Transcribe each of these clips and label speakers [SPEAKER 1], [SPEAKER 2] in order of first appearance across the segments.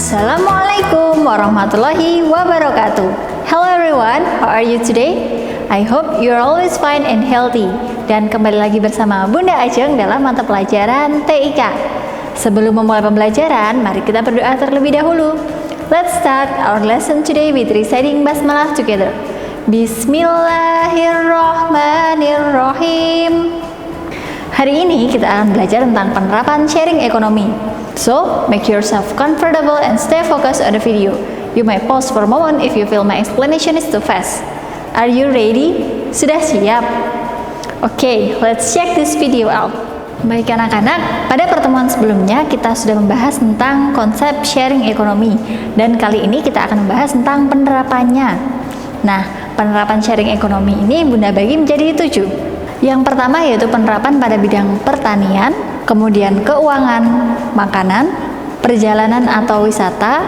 [SPEAKER 1] Assalamualaikum warahmatullahi wabarakatuh. Hello everyone, how are you today? I hope you are always fine and healthy. Dan kembali lagi bersama Bunda Ajeng dalam mata pelajaran TIK. Sebelum memulai pembelajaran, mari kita berdoa terlebih dahulu. Let's start our lesson today with reciting basmalah together. Bismillahirrahmanirrahim. Hari ini kita akan belajar tentang penerapan sharing ekonomi. So, make yourself comfortable and stay focused on the video. You may pause for a moment if you feel my explanation is too fast. Are you ready? Sudah siap? Okay, let's check this video out. Baik anak-anak, pada pertemuan sebelumnya kita sudah membahas tentang konsep sharing ekonomi. Dan kali ini kita akan membahas tentang penerapannya. Nah, penerapan sharing ekonomi ini Bunda bagi menjadi 7. Yang pertama yaitu penerapan pada bidang pertanian, kemudian keuangan, makanan, perjalanan atau wisata.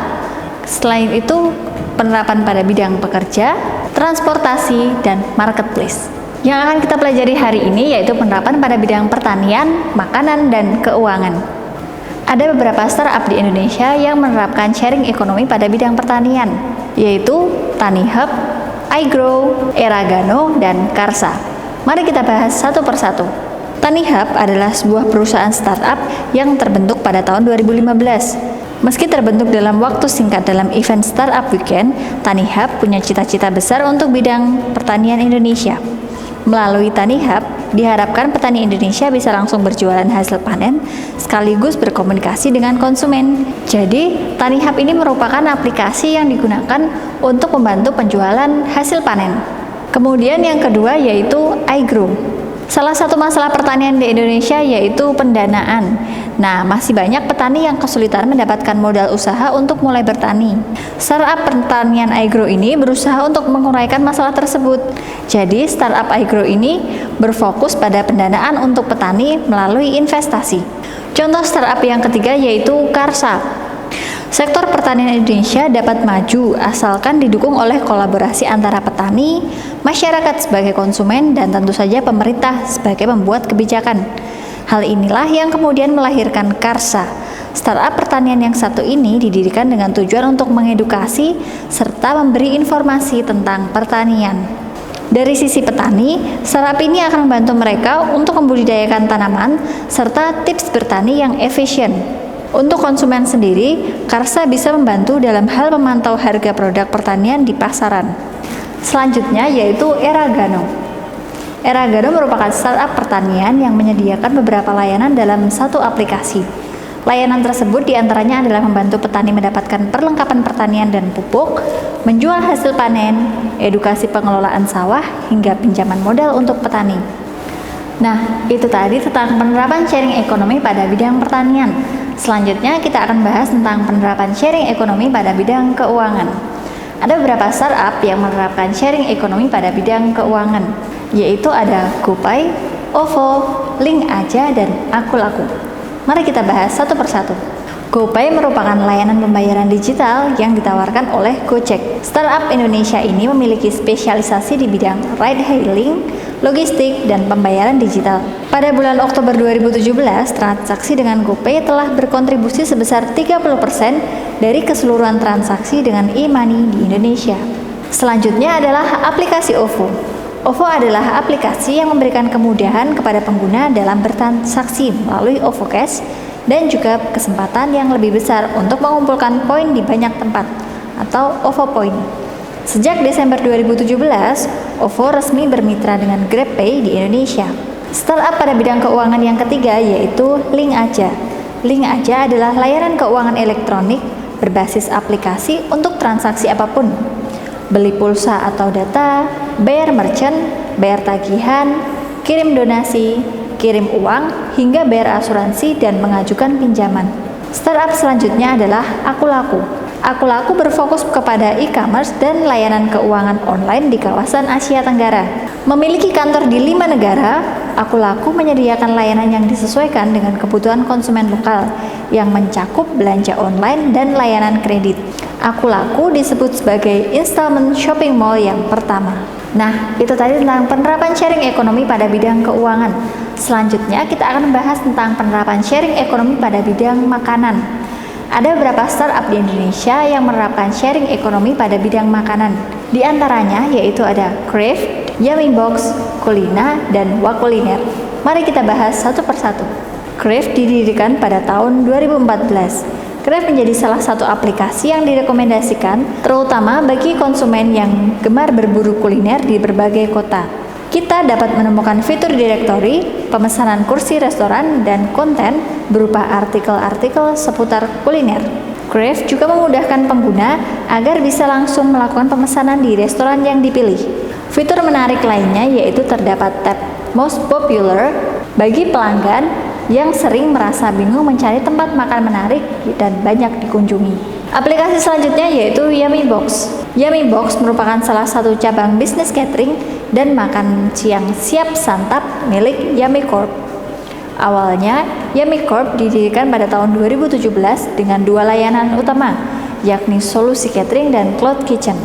[SPEAKER 1] Selain itu, penerapan pada bidang pekerja, transportasi, dan marketplace. Yang akan kita pelajari hari ini yaitu penerapan pada bidang pertanian, makanan, dan keuangan. Ada beberapa startup di Indonesia yang menerapkan sharing ekonomi pada bidang pertanian, yaitu TaniHub, iGrow, Eragano, dan Karsa. Mari kita bahas satu persatu. TaniHub adalah sebuah perusahaan startup yang terbentuk pada tahun 2015. Meski terbentuk dalam waktu singkat dalam event Startup Weekend, TaniHub punya cita-cita besar untuk bidang pertanian Indonesia. Melalui TaniHub, diharapkan petani Indonesia bisa langsung berjualan hasil panen sekaligus berkomunikasi dengan konsumen. Jadi, TaniHub ini merupakan aplikasi yang digunakan untuk membantu penjualan hasil panen. Kemudian yang kedua yaitu iGrow. Salah satu masalah pertanian di Indonesia yaitu pendanaan. Nah, masih banyak petani yang kesulitan mendapatkan modal usaha untuk mulai bertani. Startup pertanian iGrow ini berusaha untuk menguraikan masalah tersebut. Jadi, startup iGrow ini berfokus pada pendanaan untuk petani melalui investasi. Contoh startup yang ketiga yaitu Karsa. Sektor pertanian Indonesia dapat maju asalkan didukung oleh kolaborasi antara petani, masyarakat sebagai konsumen, dan tentu saja pemerintah sebagai pembuat kebijakan. Hal inilah yang kemudian melahirkan Karsa. Startup pertanian yang satu ini didirikan dengan tujuan untuk mengedukasi serta memberi informasi tentang pertanian. Dari sisi petani, startup ini akan membantu mereka untuk membudidayakan tanaman serta tips bertani yang efisien. Untuk konsumen sendiri, Karsa bisa membantu dalam hal memantau harga produk pertanian di pasaran. Selanjutnya yaitu Eragano. Eragano merupakan startup pertanian yang menyediakan beberapa layanan dalam satu aplikasi. Layanan tersebut diantaranya adalah membantu petani mendapatkan perlengkapan pertanian dan pupuk, menjual hasil panen, edukasi pengelolaan sawah, hingga pinjaman modal untuk petani. Nah, itu tadi tentang penerapan sharing ekonomi pada bidang pertanian. Selanjutnya kita akan bahas tentang penerapan sharing ekonomi pada bidang keuangan. Ada beberapa startup yang menerapkan sharing ekonomi pada bidang keuangan, yaitu ada GoPay, OVO, Link Aja, dan Aku-Laku. Mari kita bahas satu persatu. GoPay merupakan layanan pembayaran digital yang ditawarkan oleh Gojek. Startup Indonesia ini memiliki spesialisasi di bidang ride-hailing, logistik, dan pembayaran digital. Pada bulan Oktober 2017, transaksi dengan GoPay telah berkontribusi sebesar 30% dari keseluruhan transaksi dengan e-money di Indonesia. Selanjutnya adalah aplikasi OVO. OVO adalah aplikasi yang memberikan kemudahan kepada pengguna dalam bertransaksi melalui OVO Cash dan juga kesempatan yang lebih besar untuk mengumpulkan poin di banyak tempat atau OVO Point. Sejak Desember 2017, OVO resmi bermitra dengan GrabPay di Indonesia. Startup pada bidang keuangan yang ketiga yaitu Link Aja. Link Aja adalah layanan keuangan elektronik berbasis aplikasi untuk transaksi apapun. Beli pulsa atau data, bayar merchant, bayar tagihan, kirim donasi, kirim uang, hingga bayar asuransi dan mengajukan pinjaman. Startup selanjutnya adalah Aku-Laku. Aku-Laku berfokus kepada e-commerce dan layanan keuangan online di kawasan Asia Tenggara. Memiliki kantor di 5 negara, Aku-Laku menyediakan layanan yang disesuaikan dengan kebutuhan konsumen lokal yang mencakup belanja online dan layanan kredit. Aku-Laku disebut sebagai installment shopping mall yang pertama. Nah, itu tadi tentang penerapan sharing ekonomi pada bidang keuangan. Selanjutnya kita akan membahas tentang penerapan sharing ekonomi pada bidang makanan. Ada beberapa startup di Indonesia yang menerapkan sharing ekonomi pada bidang makanan. Di antaranya yaitu ada Crave, Yummy Box, Kulina, dan Wakuliner. Mari kita bahas satu persatu. Crave didirikan pada tahun 2014. Crave menjadi salah satu aplikasi yang direkomendasikan terutama bagi konsumen yang gemar berburu kuliner di berbagai kota. Kita dapat menemukan fitur direktori, pemesanan kursi restoran, dan konten berupa artikel-artikel seputar kuliner. Crave juga memudahkan pengguna agar bisa langsung melakukan pemesanan di restoran yang dipilih. Fitur menarik lainnya yaitu terdapat tab Most Popular bagi pelanggan yang sering merasa bingung mencari tempat makan menarik dan banyak dikunjungi. Aplikasi selanjutnya yaitu Yummy Box. Yummy Box merupakan salah satu cabang bisnis catering dan makan siang siap santap milik Yummy Corp. Awalnya, Yummy Corp didirikan pada tahun 2017 dengan dua layanan utama, yakni solusi catering dan cloud kitchen.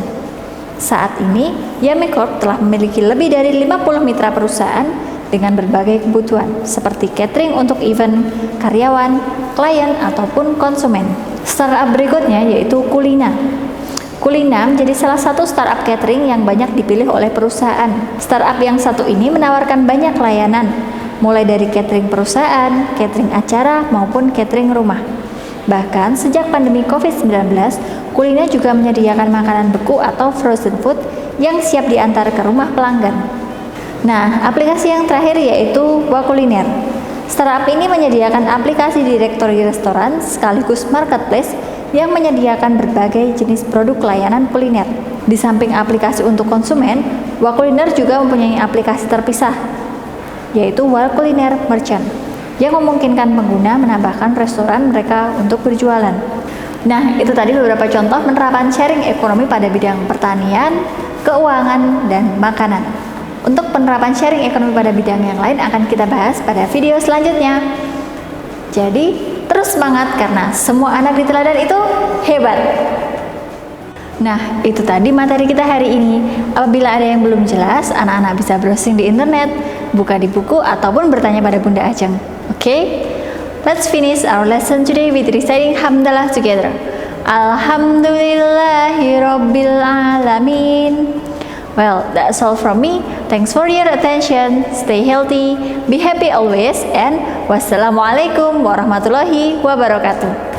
[SPEAKER 1] Saat ini, Yummy Corp telah memiliki lebih dari 50 mitra perusahaan dengan berbagai kebutuhan, seperti catering untuk event, karyawan, klien, ataupun konsumen. Startup berikutnya yaitu Kulina. Kulina menjadi salah satu startup catering yang banyak dipilih oleh perusahaan. Startup yang satu ini menawarkan banyak layanan, mulai dari catering perusahaan, catering acara, maupun catering rumah. Bahkan sejak pandemi COVID-19, Kulina juga menyediakan makanan beku atau frozen food yang siap diantar ke rumah pelanggan. Nah, aplikasi yang terakhir yaitu Wakuliner. Startup ini menyediakan aplikasi direktori restoran sekaligus marketplace yang menyediakan berbagai jenis produk layanan kuliner. Di samping aplikasi untuk konsumen, Wakuliner juga mempunyai aplikasi terpisah, yaitu Wakuliner Merchant, yang memungkinkan pengguna menambahkan restoran mereka untuk berjualan. Nah, itu tadi beberapa contoh penerapan sharing ekonomi pada bidang pertanian, keuangan, dan makanan. Untuk penerapan sharing ekonomi pada bidang yang lain akan kita bahas pada video selanjutnya. Jadi, terus semangat karena semua anak di teladan itu hebat. Nah, itu tadi materi kita hari ini. Apabila ada yang belum jelas, anak-anak bisa browsing di internet, buka di buku, ataupun bertanya pada Bunda Ajeng. Oke? Let's finish our lesson today with reciting Hamdalah together. Alhamdulillahirabbil alamin. Well, that's all from me. Thanks for your attention. Stay healthy, be happy always, and wassalamualaikum warahmatullahi wabarakatuh.